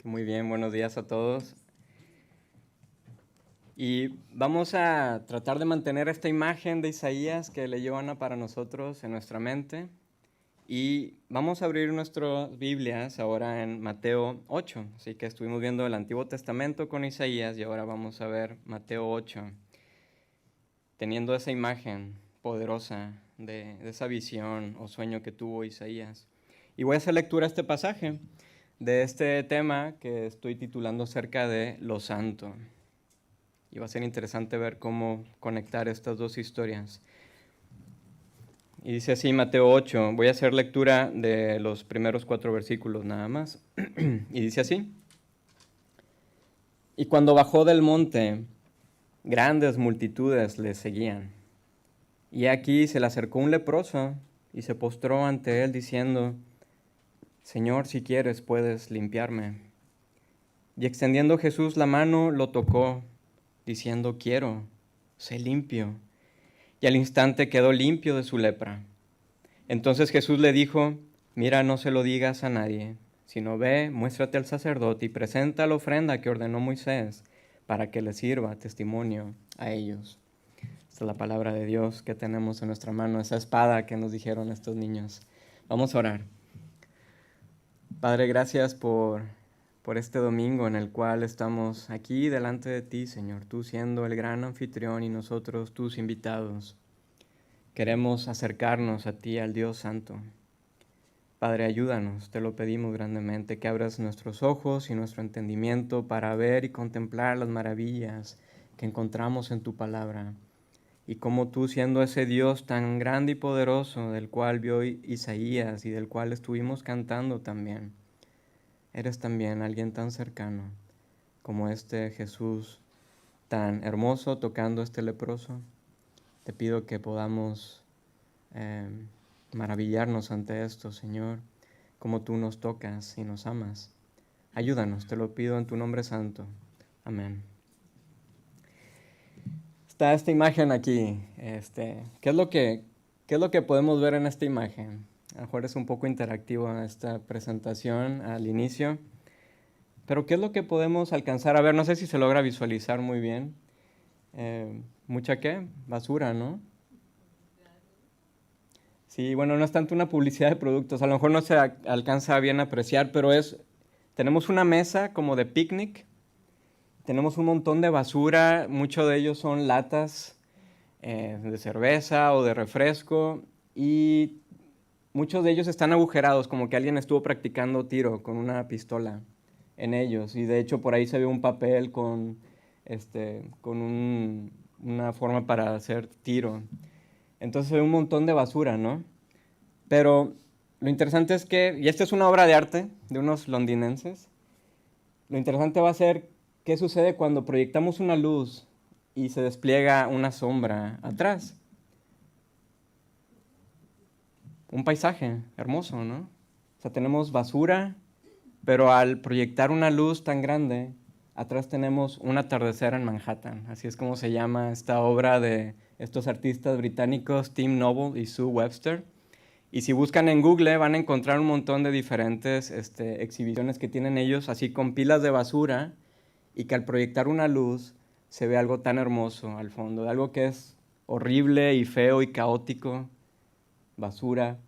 Muy bien, buenos días a todos. Y vamos a tratar de mantener esta imagen de Isaías que leyó Ana para nosotros en nuestra mente. Y vamos a abrir nuestras Biblias ahora en Mateo 8. Así que estuvimos viendo el Antiguo Testamento con Isaías y ahora vamos a ver Mateo 8. Teniendo esa imagen poderosa de esa visión o sueño que tuvo Isaías. Y voy a hacer lectura a este pasaje de este tema que estoy titulando acerca de lo santo. Y va a ser interesante ver cómo conectar estas dos historias. Y dice así Mateo 8, voy a hacer lectura de los primeros 4 versículos nada más. Y dice así: Y cuando bajó del monte, grandes multitudes le seguían. Y aquí se le acercó un leproso y se postró ante él diciendo: Señor, si quieres, puedes limpiarme. Y extendiendo Jesús la mano, lo tocó, diciendo: Quiero, sé limpio. Y al instante quedó limpio de su lepra. Entonces Jesús le dijo: Mira, no se lo digas a nadie, sino ve, muéstrate al sacerdote y presenta la ofrenda que ordenó Moisés para que le sirva testimonio a ellos. Esta es la palabra de Dios que tenemos en nuestra mano, esa espada que nos dijeron estos niños. Vamos a orar. Padre, gracias por este domingo en el cual estamos aquí delante de ti, Señor, tú siendo el gran anfitrión y nosotros tus invitados. Queremos acercarnos a ti, al Dios Santo. Padre, ayúdanos, te lo pedimos grandemente, que abras nuestros ojos y nuestro entendimiento para ver y contemplar las maravillas que encontramos en tu palabra. Y como tú, siendo ese Dios tan grande y poderoso del cual vio Isaías y del cual estuvimos cantando también, eres también alguien tan cercano como este Jesús tan hermoso tocando a este leproso. Te pido que podamos maravillarnos ante esto, Señor, como tú nos tocas y nos amas. Ayúdanos, te lo pido en tu nombre santo. Amén. Está esta imagen aquí. ¿Qué es lo que podemos ver en esta imagen? A lo mejor es un poco interactivo esta presentación al inicio. Pero ¿qué es lo que podemos alcanzar a ver? No sé si se logra visualizar muy bien. ¿Mucha qué? Basura, ¿no? Sí, bueno, no es tanto una publicidad de productos. A lo mejor no se alcanza bien a apreciar, pero tenemos una mesa como de picnic. Tenemos un montón de basura. Muchos de ellos son latas de cerveza o de refresco. Y muchos de ellos están agujerados, como que alguien estuvo practicando tiro con una pistola en ellos. Y de hecho por ahí se ve un papel con una forma para hacer tiro. Entonces se ve un montón de basura, ¿no? Pero lo interesante es que, y esta es una obra de arte de unos londinenses, lo interesante va a ser qué sucede cuando proyectamos una luz y se despliega una sombra atrás. Un paisaje hermoso, ¿no? O sea, tenemos basura, pero al proyectar una luz tan grande, atrás tenemos un atardecer en Manhattan. Así es como se llama esta obra de estos artistas británicos, Tim Noble y Sue Webster. Y si buscan en Google van a encontrar un montón de diferentes exhibiciones que tienen ellos, así con pilas de basura, y que al proyectar una luz se ve algo tan hermoso al fondo, algo que es horrible y feo y caótico, basura,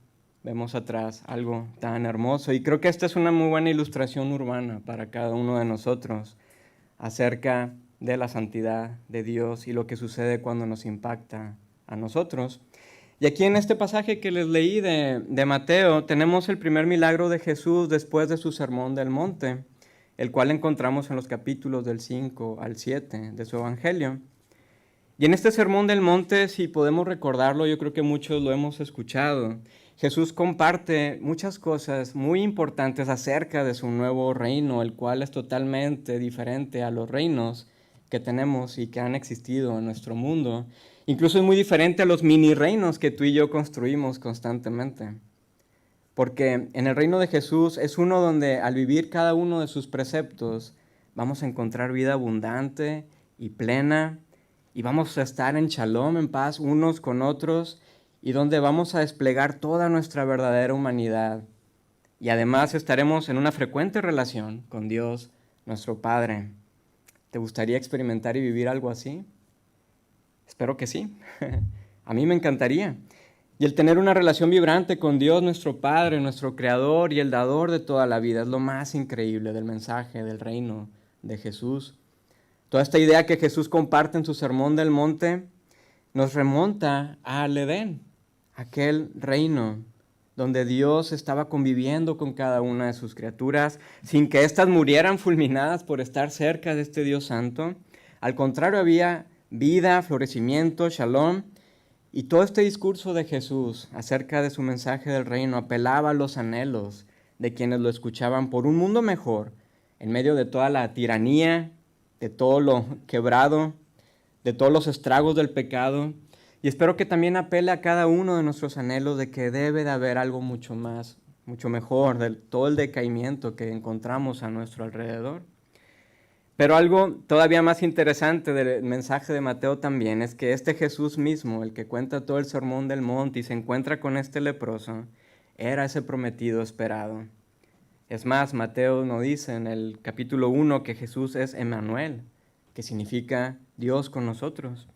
vemos atrás algo tan hermoso. Y creo que esta es una muy buena ilustración urbana para cada uno de nosotros acerca de la santidad de Dios y lo que sucede cuando nos impacta a nosotros. Y aquí en este pasaje que les leí de Mateo tenemos el primer milagro de Jesús después de su sermón del monte, el cual encontramos en los capítulos del 5 al 7 de su evangelio. Y en este sermón del monte, si podemos recordarlo, yo creo que muchos lo hemos escuchado, Jesús comparte muchas cosas muy importantes acerca de su nuevo reino, el cual es totalmente diferente a los reinos que tenemos y que han existido en nuestro mundo. Incluso es muy diferente a los mini reinos que tú y yo construimos constantemente. Porque en el reino de Jesús es uno donde al vivir cada uno de sus preceptos vamos a encontrar vida abundante y plena y vamos a estar en shalom, en paz unos con otros y donde vamos a desplegar toda nuestra verdadera humanidad y además estaremos en una frecuente relación con Dios, nuestro Padre. ¿Te gustaría experimentar y vivir algo así? Espero que sí. A mí me encantaría. Y el tener una relación vibrante con Dios, nuestro Padre, nuestro Creador y el dador de toda la vida es lo más increíble del mensaje del reino de Jesús. Toda esta idea que Jesús comparte en su Sermón del Monte nos remonta al Edén, aquel reino donde Dios estaba conviviendo con cada una de sus criaturas sin que éstas murieran fulminadas por estar cerca de este Dios santo. Al contrario, había vida, florecimiento, shalom. Y todo este discurso de Jesús acerca de su mensaje del reino apelaba a los anhelos de quienes lo escuchaban por un mundo mejor, en medio de toda la tiranía, de todo lo quebrado, de todos los estragos del pecado. Y espero que también apele a cada uno de nuestros anhelos de que debe de haber algo mucho más, mucho mejor, de todo el decaimiento que encontramos a nuestro alrededor. Pero algo todavía más interesante del mensaje de Mateo también es que este Jesús mismo, el que cuenta todo el sermón del monte y se encuentra con este leproso, era ese prometido esperado. Es más, Mateo nos dice en el capítulo 1 que Jesús es Emmanuel, que significa Dios con nosotros.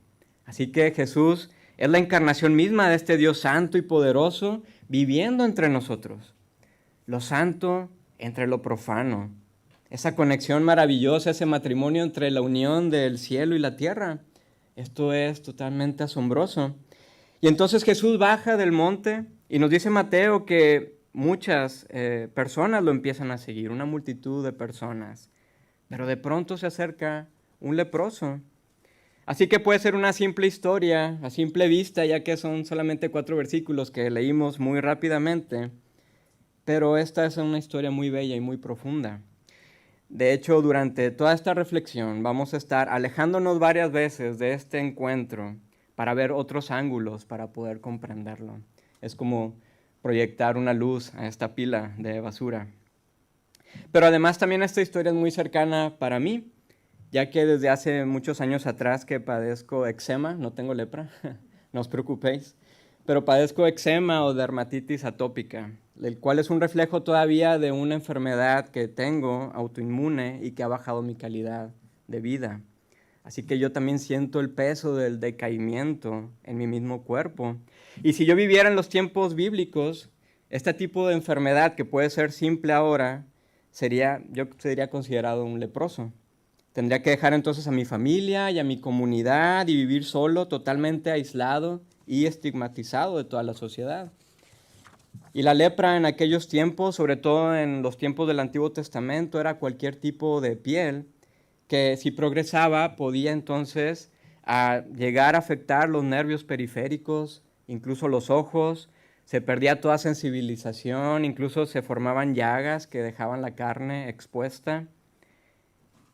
Así que Jesús es la encarnación misma de este Dios santo y poderoso viviendo entre nosotros. Lo santo entre lo profano. Esa conexión maravillosa, ese matrimonio entre la unión del cielo y la tierra. Esto es totalmente asombroso. Y entonces Jesús baja del monte y nos dice Mateo que muchas personas lo empiezan a seguir, una multitud de personas. Pero de pronto se acerca un leproso. Así que puede ser una simple historia, a simple vista, ya que son solamente 4 versículos que leímos muy rápidamente. Pero esta es una historia muy bella y muy profunda. De hecho, durante toda esta reflexión vamos a estar alejándonos varias veces de este encuentro para ver otros ángulos para poder comprenderlo. Es como proyectar una luz a esta pila de basura. Pero además también esta historia es muy cercana para mí, ya que desde hace muchos años atrás que padezco eczema, no tengo lepra, no os preocupéis, pero padezco eczema o dermatitis atópica, el cual es un reflejo todavía de una enfermedad que tengo autoinmune y que ha bajado mi calidad de vida. Así que yo también siento el peso del decaimiento en mi mismo cuerpo. Y si yo viviera en los tiempos bíblicos, este tipo de enfermedad que puede ser simple ahora, yo sería considerado un leproso. Tendría que dejar entonces a mi familia y a mi comunidad y vivir solo, totalmente aislado y estigmatizado de toda la sociedad. Y la lepra en aquellos tiempos, sobre todo en los tiempos del Antiguo Testamento, era cualquier tipo de piel que si progresaba podía entonces llegar a afectar los nervios periféricos, incluso los ojos, se perdía toda sensibilización, incluso se formaban llagas que dejaban la carne expuesta.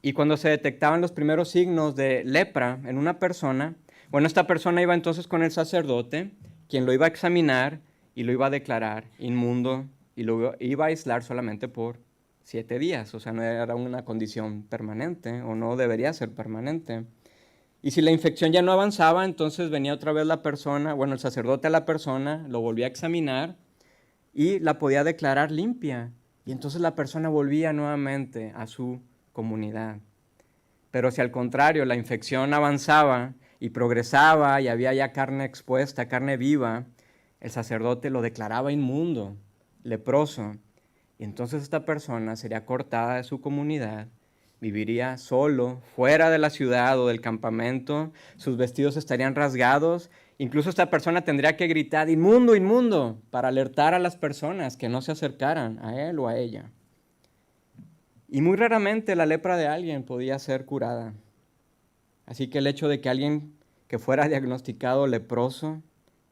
Y cuando se detectaban los primeros signos de lepra en una persona, bueno, esta persona iba entonces con el sacerdote, quien lo iba a examinar y lo iba a declarar inmundo y lo iba a aislar solamente por 7 días. O sea, no era una condición permanente o no debería ser permanente. Y si la infección ya no avanzaba, entonces venía otra vez la persona, bueno, el sacerdote a la persona, lo volvía a examinar y la podía declarar limpia. Y entonces la persona volvía nuevamente a su comunidad. Pero si al contrario la infección avanzaba y progresaba y había ya carne expuesta, carne viva, el sacerdote lo declaraba inmundo, leproso, y entonces esta persona sería cortada de su comunidad, viviría solo, fuera de la ciudad o del campamento, sus vestidos estarían rasgados, incluso esta persona tendría que gritar, inmundo, inmundo, para alertar a las personas que no se acercaran a él o a ella. Y muy raramente la lepra de alguien podía ser curada. Así que el hecho de que alguien que fuera diagnosticado leproso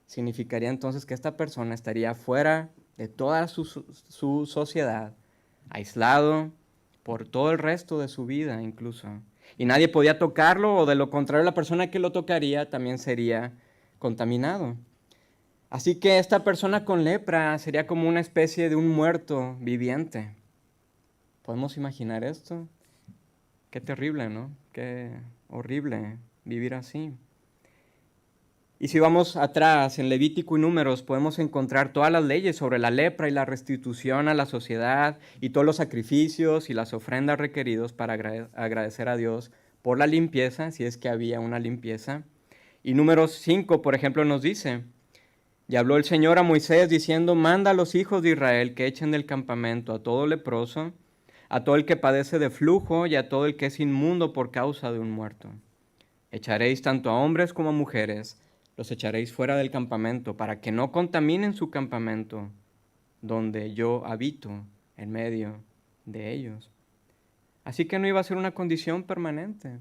significaría entonces que esta persona estaría fuera de toda su sociedad, aislado por todo el resto de su vida incluso. Y nadie podía tocarlo, o de lo contrario la persona que lo tocaría también sería contaminado. Así que esta persona con lepra sería como una especie de un muerto viviente. ¿Podemos imaginar esto? Qué terrible, ¿no? Qué horrible vivir así. Y si vamos atrás, en Levítico y Números, podemos encontrar todas las leyes sobre la lepra y la restitución a la sociedad y todos los sacrificios y las ofrendas requeridos para agradecer a Dios por la limpieza, si es que había una limpieza. Y Números 5, por ejemplo, nos dice: y habló el Señor a Moisés diciendo: manda a los hijos de Israel que echen del campamento a todo leproso, a todo el que padece de flujo y a todo el que es inmundo por causa de un muerto. Echaréis tanto a hombres como a mujeres, los echaréis fuera del campamento, para que no contaminen su campamento, donde yo habito en medio de ellos. Así que no iba a ser una condición permanente.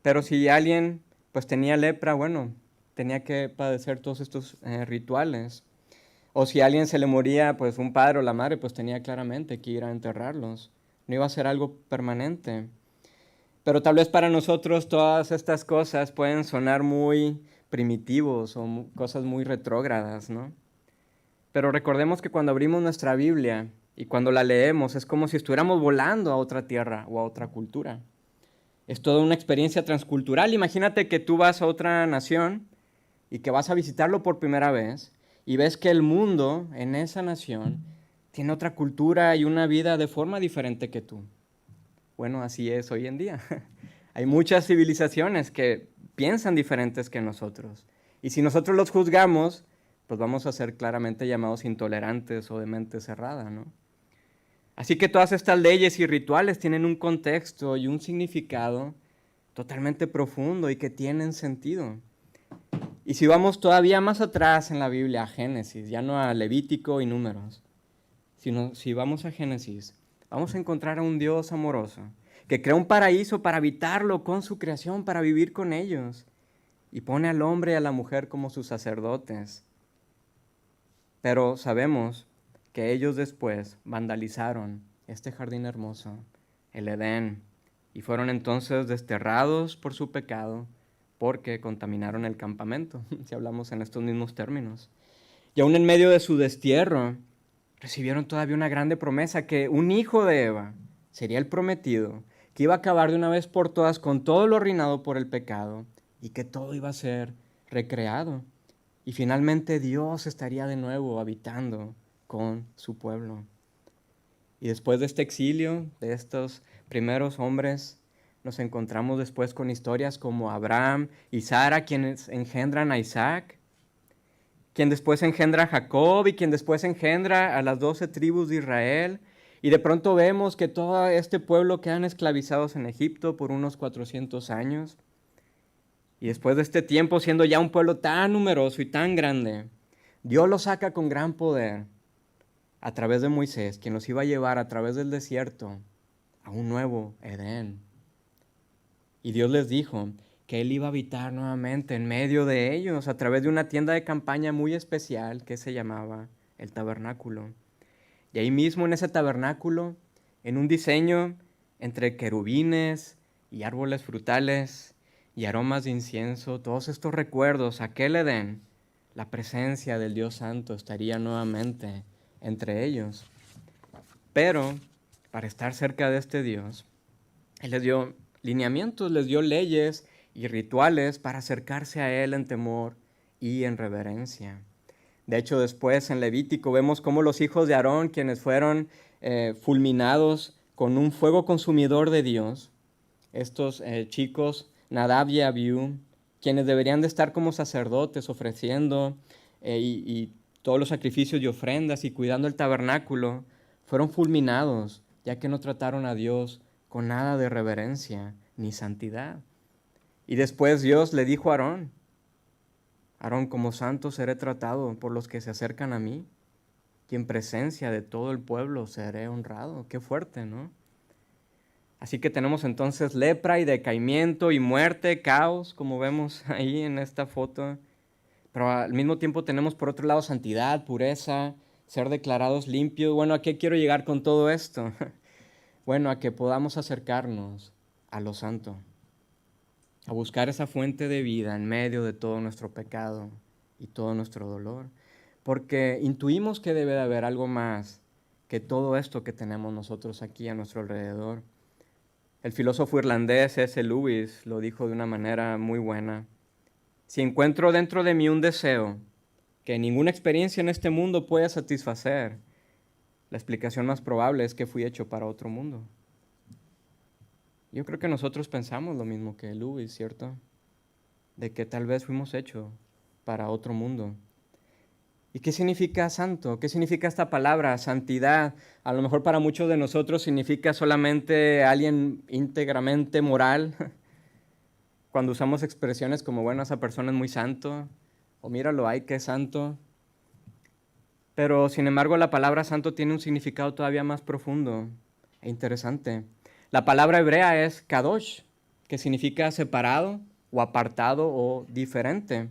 Pero si alguien pues tenía lepra, bueno, tenía que padecer todos estos rituales. O si a alguien se le moría, pues un padre o la madre, pues tenía claramente que ir a enterrarlos. No iba a ser algo permanente. Pero tal vez para nosotros todas estas cosas pueden sonar muy primitivos o cosas muy retrógradas, ¿no? Pero recordemos que cuando abrimos nuestra Biblia y cuando la leemos es como si estuviéramos volando a otra tierra o a otra cultura. Es toda una experiencia transcultural. Imagínate que tú vas a otra nación y que vas a visitarlo por primera vez y ves que el mundo en esa nación tiene otra cultura y una vida de forma diferente que tú. Bueno, así es hoy en día. Hay muchas civilizaciones que piensan diferentes que nosotros. Y si nosotros los juzgamos, pues vamos a ser claramente llamados intolerantes o de mente cerrada, ¿no? Así que todas estas leyes y rituales tienen un contexto y un significado totalmente profundo y que tienen sentido. Y si vamos todavía más atrás en la Biblia, a Génesis, ya no a Levítico y Números, sino si vamos a Génesis, vamos a encontrar a un Dios amoroso que crea un paraíso para habitarlo con su creación, para vivir con ellos, y pone al hombre y a la mujer como sus sacerdotes. Pero sabemos que ellos después vandalizaron este jardín hermoso, el Edén, y fueron entonces desterrados por su pecado porque contaminaron el campamento, si hablamos en estos mismos términos. Y aún en medio de su destierro, recibieron todavía una grande promesa, que un hijo de Eva sería el prometido, que iba a acabar de una vez por todas con todo lo arruinado por el pecado y que todo iba a ser recreado. Y finalmente Dios estaría de nuevo habitando con su pueblo. Y después de este exilio, de estos primeros hombres, nos encontramos después con historias como Abraham y Sara, quienes engendran a Isaac, quien después engendra a Jacob y quien después engendra a las 12 tribus de Israel. Y de pronto vemos que todo este pueblo quedan esclavizados en Egipto por unos 400 años. Y después de este tiempo, siendo ya un pueblo tan numeroso y tan grande, Dios los saca con gran poder a través de Moisés, quien los iba a llevar a través del desierto a un nuevo Edén. Y Dios les dijo que Él iba a habitar nuevamente en medio de ellos a través de una tienda de campaña muy especial que se llamaba el tabernáculo. Y ahí mismo en ese tabernáculo, en un diseño entre querubines y árboles frutales y aromas de incienso, todos estos recuerdos, aquel Edén, la presencia del Dios Santo estaría nuevamente entre ellos. Pero para estar cerca de este Dios, Él les dio lineamientos, les dio leyes y rituales para acercarse a Él en temor y en reverencia. De hecho, después en Levítico vemos cómo los hijos de Aarón, quienes fueron fulminados con un fuego consumidor de Dios, estos chicos, Nadab y Abiú, quienes deberían de estar como sacerdotes ofreciendo y todos los sacrificios y ofrendas y cuidando el tabernáculo, fueron fulminados, ya que no trataron a Dios con nada de reverencia ni santidad. Y después Dios le dijo a Aarón: Aarón, como santo seré tratado por los que se acercan a mí, y en presencia de todo el pueblo seré honrado. Qué fuerte, ¿no? Así que tenemos entonces lepra y decaimiento y muerte, caos, como vemos ahí en esta foto. Pero al mismo tiempo tenemos por otro lado santidad, pureza, ser declarados limpios. Bueno, ¿a qué quiero llegar con todo esto? Bueno, a que podamos acercarnos a lo santo, a buscar esa fuente de vida en medio de todo nuestro pecado y todo nuestro dolor, porque intuimos que debe de haber algo más que todo esto que tenemos nosotros aquí a nuestro alrededor. El filósofo irlandés C.S. Lewis lo dijo de una manera muy buena. Si encuentro dentro de mí un deseo que ninguna experiencia en este mundo pueda satisfacer, la explicación más probable es que fui hecho para otro mundo. Yo creo que nosotros pensamos lo mismo que Luis, ¿cierto? De que tal vez fuimos hechos para otro mundo. ¿Y qué significa santo? ¿Qué significa esta palabra, santidad? A lo mejor para muchos de nosotros significa solamente alguien íntegramente moral. Cuando usamos expresiones como, bueno, esa persona es muy santo, o míralo, ay, qué santo. Pero, sin embargo, la palabra santo tiene un significado todavía más profundo e interesante. La palabra hebrea es kadosh, que significa separado o apartado o diferente.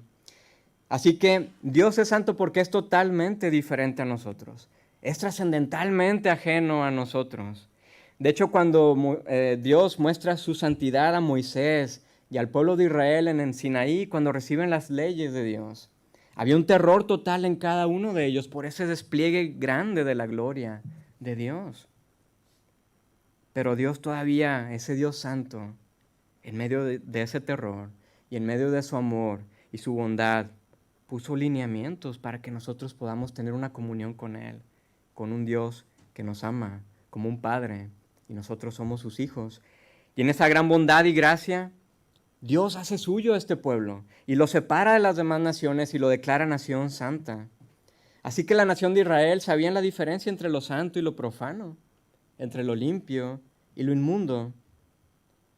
Así que Dios es santo porque es totalmente diferente a nosotros. Es trascendentalmente ajeno a nosotros. De hecho, cuando Dios muestra su santidad a Moisés y al pueblo de Israel en el Sinaí, cuando reciben las leyes de Dios, había un terror total en cada uno de ellos por ese despliegue grande de la gloria de Dios. Pero Dios todavía, ese Dios santo, en medio de ese terror y en medio de su amor y su bondad, puso lineamientos para que nosotros podamos tener una comunión con Él, con un Dios que nos ama como un Padre y nosotros somos sus hijos. Y en esa gran bondad y gracia, Dios hace suyo a este pueblo y lo separa de las demás naciones y lo declara nación santa. Así que la nación de Israel sabía la diferencia entre lo santo y lo profano, entre lo limpio y lo inmundo.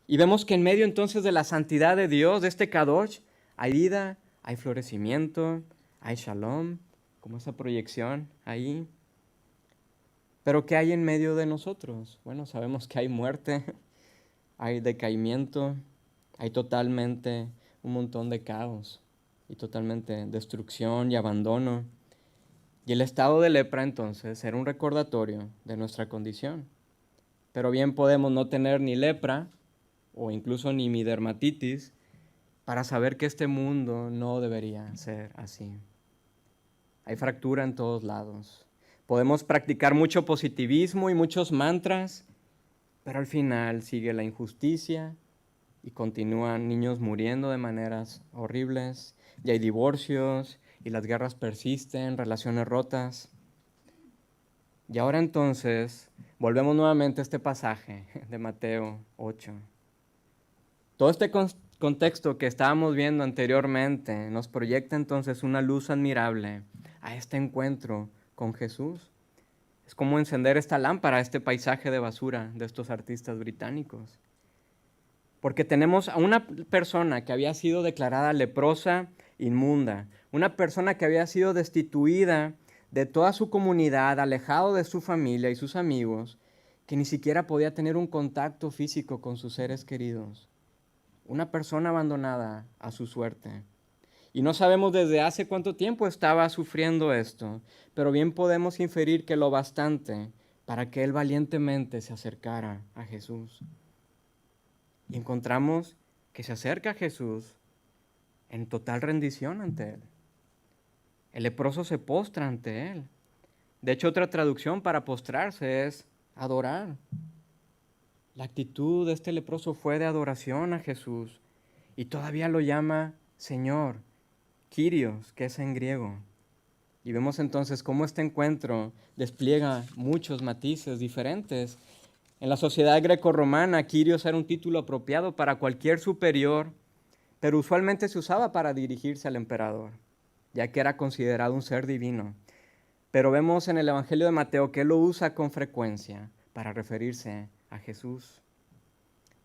Y vemos que en medio entonces de la santidad de Dios, de este Kadosh, hay vida, hay florecimiento, hay shalom, como esa proyección ahí. Pero ¿qué hay en medio de nosotros? Bueno, sabemos que hay muerte, hay decaimiento, hay totalmente un montón de caos y totalmente destrucción y abandono. Y el estado de lepra entonces era un recordatorio de nuestra condición. Pero bien podemos no tener ni lepra o incluso ni mi dermatitis para saber que este mundo no debería ser así. Hay fractura en todos lados. Podemos practicar mucho positivismo y muchos mantras, pero al final sigue la injusticia y continúan niños muriendo de maneras horribles, y hay divorcios y las guerras persisten, relaciones rotas. Y ahora entonces volvemos nuevamente a este pasaje de Mateo 8. Todo este contexto que estábamos viendo anteriormente nos proyecta entonces una luz admirable a este encuentro con Jesús. Es como encender esta lámpara, este paisaje de basura de estos artistas británicos. Porque tenemos a una persona que había sido declarada leprosa, inmunda, una persona que había sido destituida de toda su comunidad, alejado de su familia y sus amigos, que ni siquiera podía tener un contacto físico con sus seres queridos. Una persona abandonada a su suerte. Y no sabemos desde hace cuánto tiempo estaba sufriendo esto, pero bien podemos inferir que lo bastante para que él valientemente se acercara a Jesús. Y encontramos que se acerca a Jesús en total rendición ante él. El leproso se postra ante él. De hecho, otra traducción para postrarse es adorar. La actitud de este leproso fue de adoración a Jesús y todavía lo llama Señor, Kyrios, que es en griego. Y vemos entonces cómo este encuentro despliega muchos matices diferentes. En la sociedad grecorromana, Kyrios era un título apropiado para cualquier superior, pero usualmente se usaba para dirigirse al emperador, ya que era considerado un ser divino. Pero vemos en el Evangelio de Mateo que él lo usa con frecuencia para referirse a Jesús,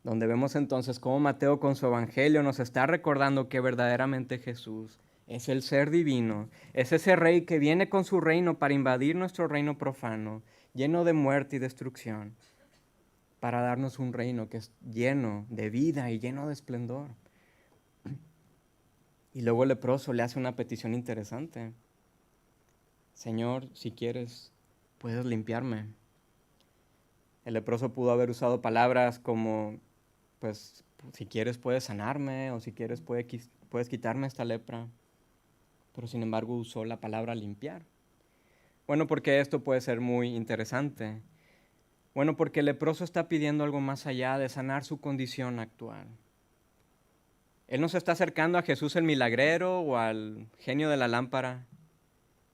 donde vemos entonces cómo Mateo con su Evangelio nos está recordando que verdaderamente Jesús es el ser divino, es ese rey que viene con su reino para invadir nuestro reino profano, lleno de muerte y destrucción, para darnos un reino que es lleno de vida y lleno de esplendor. Y luego el leproso le hace una petición interesante. Señor, si quieres, puedes limpiarme. El leproso pudo haber usado palabras como, pues, si quieres puedes sanarme, o si quieres puedes quitarme esta lepra. Pero sin embargo usó la palabra limpiar. Bueno, porque esto puede ser muy interesante. Bueno, porque el leproso está pidiendo algo más allá de sanar su condición actual. Él no se está acercando a Jesús el milagrero o al genio de la lámpara,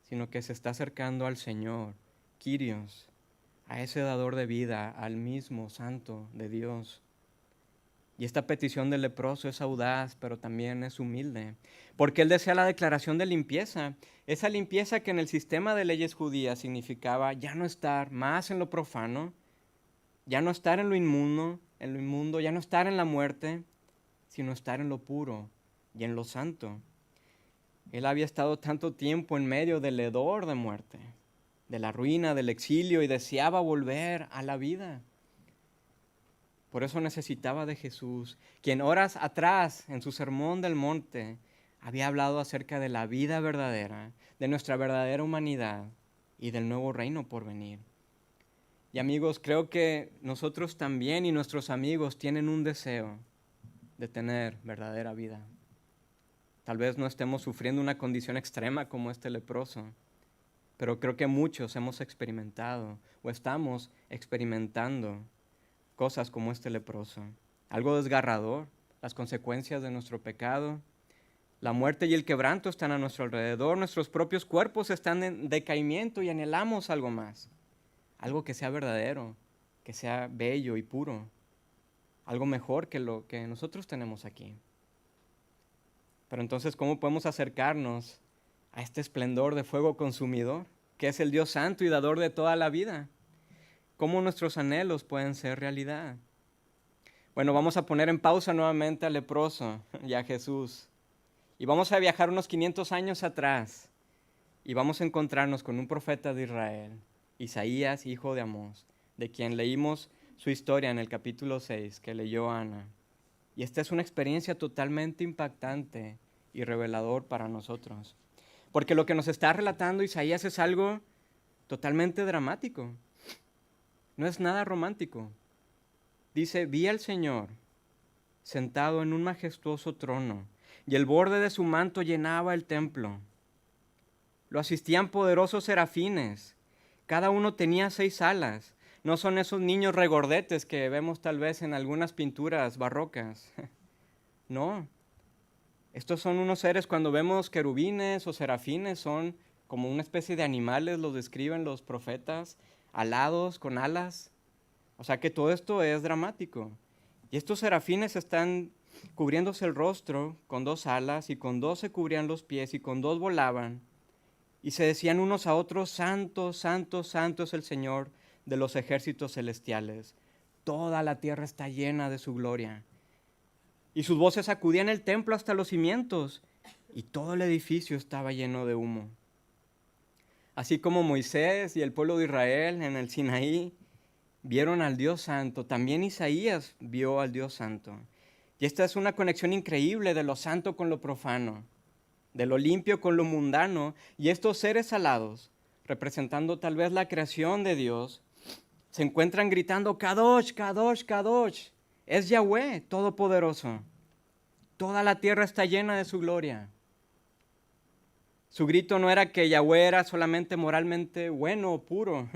sino que se está acercando al Señor, Kyrios, a ese dador de vida, al mismo Santo de Dios. Y esta petición del leproso es audaz, pero también es humilde, porque él desea la declaración de limpieza, esa limpieza que en el sistema de leyes judías significaba ya no estar más en lo profano, ya no estar en lo inmundo, ya no estar en la muerte, sino estar en lo puro y en lo santo. Él había estado tanto tiempo en medio del hedor de muerte, de la ruina, del exilio, y deseaba volver a la vida. Por eso necesitaba de Jesús, quien horas atrás, en su sermón del monte, había hablado acerca de la vida verdadera, de nuestra verdadera humanidad y del nuevo reino por venir. Y amigos, creo que nosotros también y nuestros amigos tienen un deseo de tener verdadera vida. Tal vez no estemos sufriendo una condición extrema como este leproso, pero creo que muchos hemos experimentado o estamos experimentando cosas como este leproso. Algo desgarrador, las consecuencias de nuestro pecado, la muerte y el quebranto están a nuestro alrededor, nuestros propios cuerpos están en decaimiento y anhelamos algo más, algo que sea verdadero, que sea bello y puro, algo mejor que lo que nosotros tenemos aquí. Pero entonces, ¿cómo podemos acercarnos a este esplendor de fuego consumidor, que es el Dios santo y dador de toda la vida? ¿Cómo nuestros anhelos pueden ser realidad? Bueno, vamos a poner en pausa nuevamente al leproso y a Jesús. Y vamos a viajar unos 500 años atrás. Y vamos a encontrarnos con un profeta de Israel, Isaías, hijo de Amós, de quien leímos su historia en el capítulo 6 que leyó Ana. Y esta es una experiencia totalmente impactante y revelador para nosotros. Porque lo que nos está relatando Isaías es algo totalmente dramático. No es nada romántico. Dice, vi al Señor sentado en un majestuoso trono, y el borde de su manto llenaba el templo. Lo asistían poderosos serafines. Cada uno tenía 6 alas. No son esos niños regordetes que vemos tal vez en algunas pinturas barrocas. No. Estos son unos seres, cuando vemos querubines o serafines, son como una especie de animales, los describen los profetas, alados, con alas. O sea que todo esto es dramático. Y estos serafines están cubriéndose el rostro con 2 alas, y con 2 se cubrían los pies, y con 2 volaban. Y se decían unos a otros, santo, santo, santo es el Señor de los ejércitos celestiales. Toda la tierra está llena de su gloria. Y sus voces sacudían el templo hasta los cimientos, y todo el edificio estaba lleno de humo. Así como Moisés y el pueblo de Israel en el Sinaí vieron al Dios Santo, también Isaías vio al Dios Santo. Y esta es una conexión increíble de lo santo con lo profano, de lo limpio con lo mundano, y estos seres alados, representando tal vez la creación de Dios, se encuentran gritando, Kadosh, Kadosh, Kadosh, es Yahweh Todopoderoso. Toda la tierra está llena de su gloria. Su grito no era que Yahweh era solamente moralmente bueno o puro,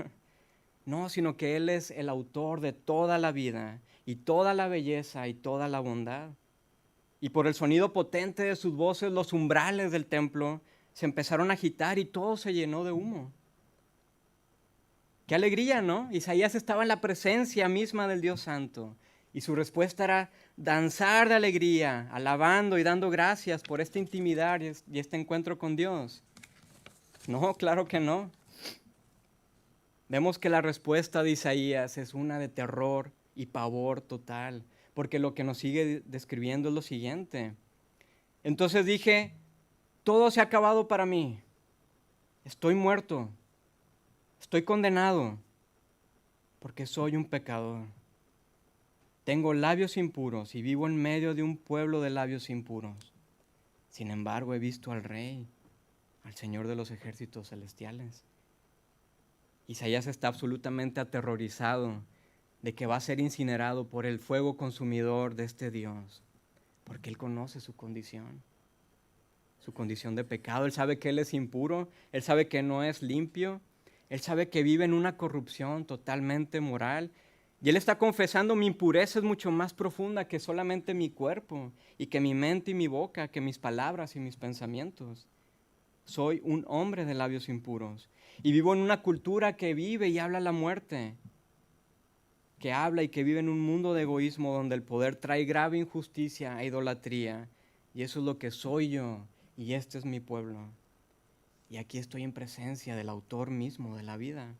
no, sino que Él es el autor de toda la vida y toda la belleza y toda la bondad. Y por el sonido potente de sus voces, los umbrales del templo se empezaron a agitar y todo se llenó de humo. Qué alegría, ¿no? Isaías estaba en la presencia misma del Dios Santo. Y su respuesta era danzar de alegría, alabando y dando gracias por esta intimidad y este encuentro con Dios. No, claro que no. Vemos que la respuesta de Isaías es una de terror y pavor total, porque lo que nos sigue describiendo es lo siguiente. Entonces dije, todo se ha acabado para mí. Estoy muerto. Estoy condenado porque soy un pecador. Tengo labios impuros y vivo en medio de un pueblo de labios impuros. Sin embargo, he visto al Rey, al Señor de los ejércitos celestiales. Isaías está absolutamente aterrorizado de que va a ser incinerado por el fuego consumidor de este Dios, porque él conoce su condición de pecado. Él sabe que él es impuro, él sabe que no es limpio, él sabe que vive en una corrupción totalmente moral, Y él está confesando: mi impureza es mucho más profunda que solamente mi cuerpo, y que mi mente y mi boca, que mis palabras y mis pensamientos. Soy un hombre de labios impuros, y vivo en una cultura que vive y habla la muerte, que habla y que vive en un mundo de egoísmo donde el poder trae grave injusticia e idolatría. Y eso es lo que soy yo, y este es mi pueblo. Y aquí estoy en presencia del autor mismo de la vida.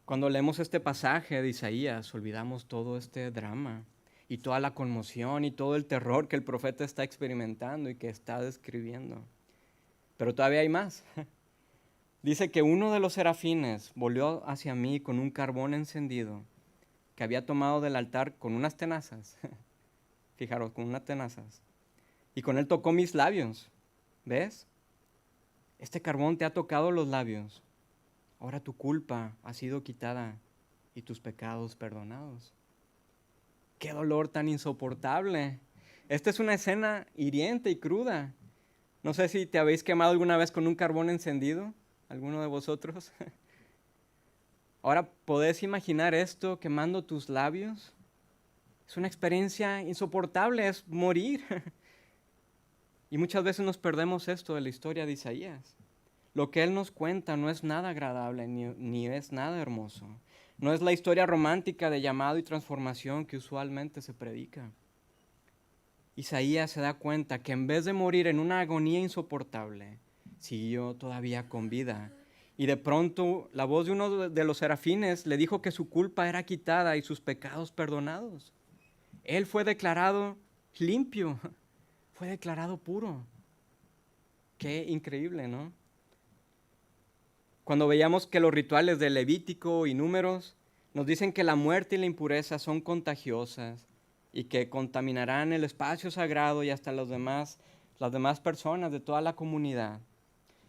Cuando leemos este pasaje de Isaías, olvidamos todo este drama y toda la conmoción y todo el terror que el profeta está experimentando y que está describiendo. Pero todavía hay más. Dice que uno de los serafines volvió hacia mí con un carbón encendido que había tomado del altar con unas tenazas. Fijaros, con unas tenazas. Y con él tocó mis labios. ¿Ves? Este carbón te ha tocado los labios. Ahora tu culpa ha sido quitada y tus pecados perdonados. ¡Qué dolor tan insoportable! Esta es una escena hiriente y cruda. No sé si te habéis quemado alguna vez con un carbón encendido, alguno de vosotros. Ahora, ¿podés imaginar esto quemando tus labios? Es una experiencia insoportable, es morir. Y muchas veces nos perdemos esto de la historia de Isaías. Lo que él nos cuenta no es nada agradable ni es nada hermoso. No es la historia romántica de llamado y transformación que usualmente se predica. Isaías se da cuenta que en vez de morir en una agonía insoportable, siguió todavía con vida. Y de pronto la voz de uno de los serafines le dijo que su culpa era quitada y sus pecados perdonados. Él fue declarado limpio, fue declarado puro. Qué increíble, ¿no? Cuando veíamos que los rituales de Levítico y Números nos dicen que la muerte y la impureza son contagiosas y que contaminarán el espacio sagrado y hasta las demás personas de toda la comunidad,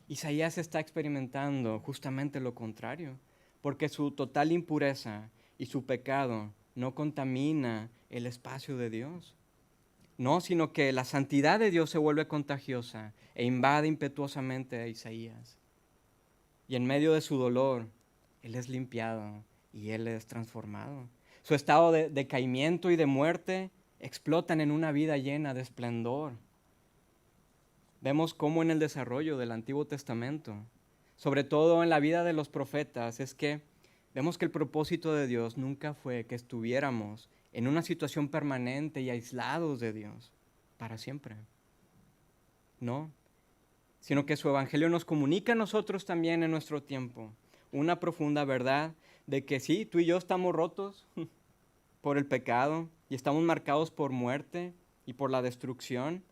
Isaías está experimentando justamente lo contrario, porque su total impureza y su pecado no contamina el espacio de Dios. No, sino que la santidad de Dios se vuelve contagiosa e invade impetuosamente a Isaías. Y en medio de su dolor, Él es limpiado y Él es transformado. Su estado de decaimiento y de muerte explotan en una vida llena de esplendor. Vemos cómo en el desarrollo del Antiguo Testamento, sobre todo en la vida de los profetas, es que vemos que el propósito de Dios nunca fue que estuviéramos en una situación permanente y aislados de Dios para siempre. No, sino que su evangelio nos comunica a nosotros también en nuestro tiempo una profunda verdad de que sí, tú y yo estamos rotos por el pecado y estamos marcados por muerte y por la destrucción,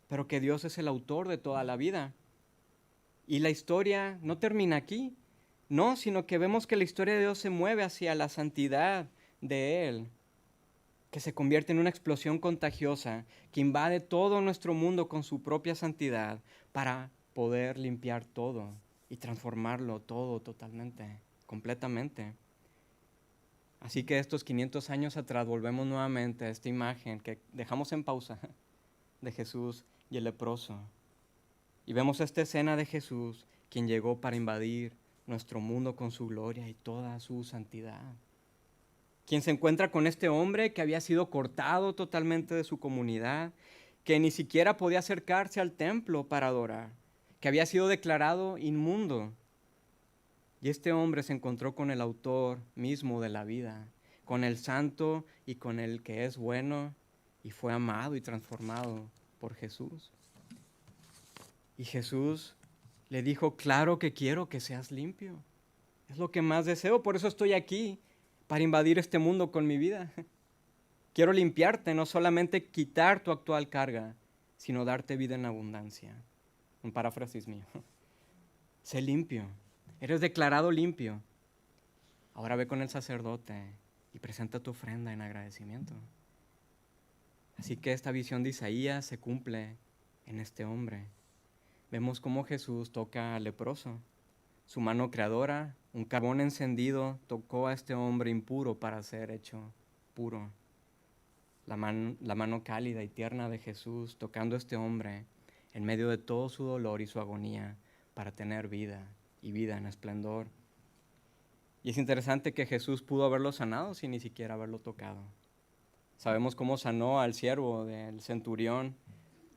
pero que Dios es el autor de toda la vida. Y la historia no termina aquí, no, sino que vemos que la historia de Dios se mueve hacia la santidad de Él, que se convierte en una explosión contagiosa que invade todo nuestro mundo con su propia santidad para poder limpiar todo y transformarlo todo totalmente, completamente. Así que estos 500 años atrás volvemos nuevamente a esta imagen que dejamos en pausa de Jesús y el leproso. Y vemos esta escena de Jesús, quien llegó para invadir nuestro mundo con su gloria y toda su santidad. Quien se encuentra con este hombre que había sido cortado totalmente de su comunidad, que ni siquiera podía acercarse al templo para adorar, que había sido declarado inmundo. Y este hombre se encontró con el autor mismo de la vida, con el santo y con el que es bueno, y fue amado y transformado por Jesús. Y Jesús le dijo: claro que quiero que seas limpio. Es lo que más deseo, por eso estoy aquí, para invadir este mundo con mi vida. Quiero limpiarte, no solamente quitar tu actual carga, sino darte vida en abundancia. Un paráfrasis mío. Sé limpio, eres declarado limpio. Ahora ve con el sacerdote y presenta tu ofrenda en agradecimiento. Así que esta visión de Isaías se cumple en este hombre. Vemos cómo Jesús toca al leproso. Su mano creadora, un carbón encendido, tocó a este hombre impuro para ser hecho puro. La mano cálida y tierna de Jesús tocando a este hombre en medio de todo su dolor y su agonía para tener vida y vida en esplendor. Y es interesante que Jesús pudo haberlo sanado sin ni siquiera haberlo tocado. Sabemos cómo sanó al siervo del centurión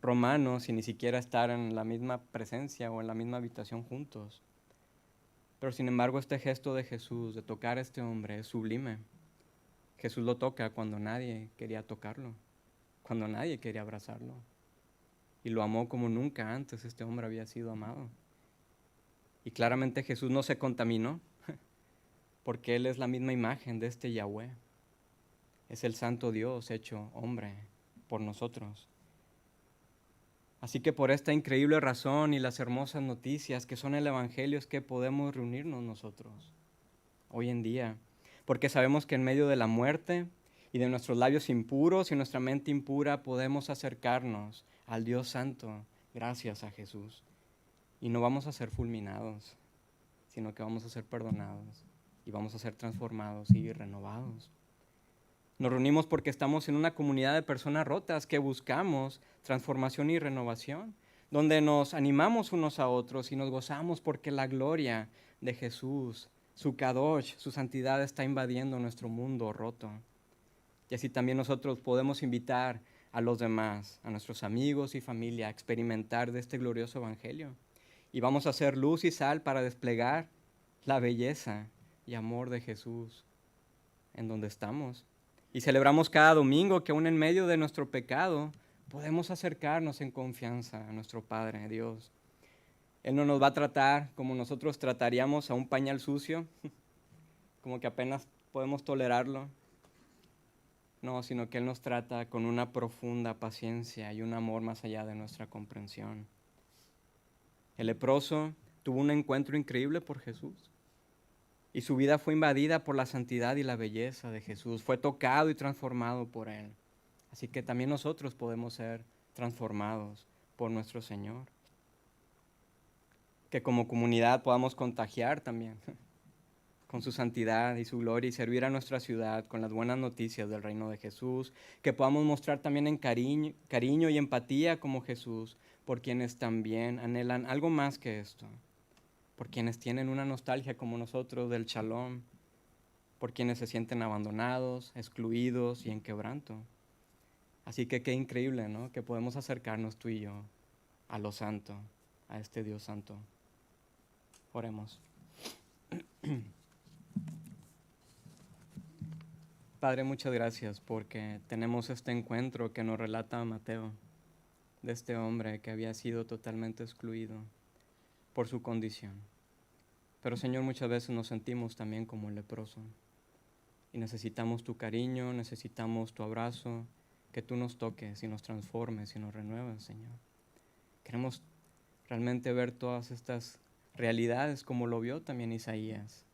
romano sin ni siquiera estar en la misma presencia o en la misma habitación juntos. Pero sin embargo, este gesto de Jesús de tocar a este hombre es sublime. Jesús lo toca cuando nadie quería tocarlo, cuando nadie quería abrazarlo. Y lo amó como nunca antes este hombre había sido amado. Y claramente Jesús no se contaminó, porque Él es la misma imagen de este Yahweh. Es el santo Dios hecho hombre por nosotros. Así que por esta increíble razón y las hermosas noticias que son el Evangelio es que podemos reunirnos nosotros hoy en día, porque sabemos que en medio de la muerte y de nuestros labios impuros y nuestra mente impura podemos acercarnos al Dios Santo gracias a Jesús. Y no vamos a ser fulminados, sino que vamos a ser perdonados y vamos a ser transformados y renovados. Nos reunimos porque estamos en una comunidad de personas rotas que buscamos transformación y renovación, donde nos animamos unos a otros y nos gozamos porque la gloria de Jesús, su Kadosh, su santidad está invadiendo nuestro mundo roto. Y así también nosotros podemos invitar a los demás, a nuestros amigos y familia, a experimentar de este glorioso evangelio. Y vamos a ser luz y sal para desplegar la belleza y amor de Jesús en donde estamos. Y celebramos cada domingo que aún en medio de nuestro pecado podemos acercarnos en confianza a nuestro Padre Dios. Él no nos va a tratar como nosotros trataríamos a un pañal sucio, como que apenas podemos tolerarlo. No, sino que Él nos trata con una profunda paciencia y un amor más allá de nuestra comprensión. El leproso tuvo un encuentro increíble por Jesús. Y su vida fue invadida por la santidad y la belleza de Jesús. Fue tocado y transformado por Él. Así que también nosotros podemos ser transformados por nuestro Señor. Que como comunidad podamos contagiar también con su santidad y su gloria y servir a nuestra ciudad con las buenas noticias del reino de Jesús. Que podamos mostrar también en cariño y empatía como Jesús por quienes también anhelan algo más que esto. Por quienes tienen una nostalgia como nosotros del Shalom, por quienes se sienten abandonados, excluidos y en quebranto. Así que qué increíble, ¿no? Que podemos acercarnos tú y yo a lo santo, a este Dios santo. Oremos. Padre, muchas gracias porque tenemos este encuentro que nos relata Mateo, de este hombre que había sido totalmente excluido por su condición. Pero Señor, muchas veces nos sentimos también como el leproso y necesitamos tu cariño, necesitamos tu abrazo, que tú nos toques y nos transformes y nos renueves, Señor. Queremos realmente ver todas estas realidades como lo vio también Isaías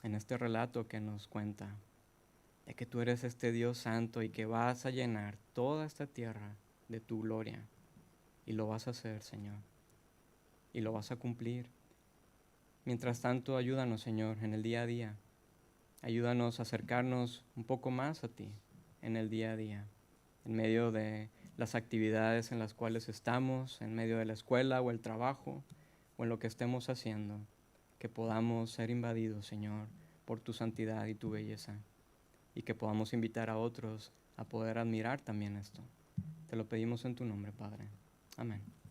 en este relato que nos cuenta, de que tú eres este Dios santo y que vas a llenar toda esta tierra de tu gloria. Y lo vas a hacer, Señor, y lo vas a cumplir. Mientras tanto, ayúdanos, Señor, en el día a día. Ayúdanos a acercarnos un poco más a ti en el día a día, en medio de las actividades en las cuales estamos, en medio de la escuela o el trabajo, o en lo que estemos haciendo, que podamos ser invadidos, Señor, por tu santidad y tu belleza, y que podamos invitar a otros a poder admirar también esto. Te lo pedimos en tu nombre, Padre. Amén.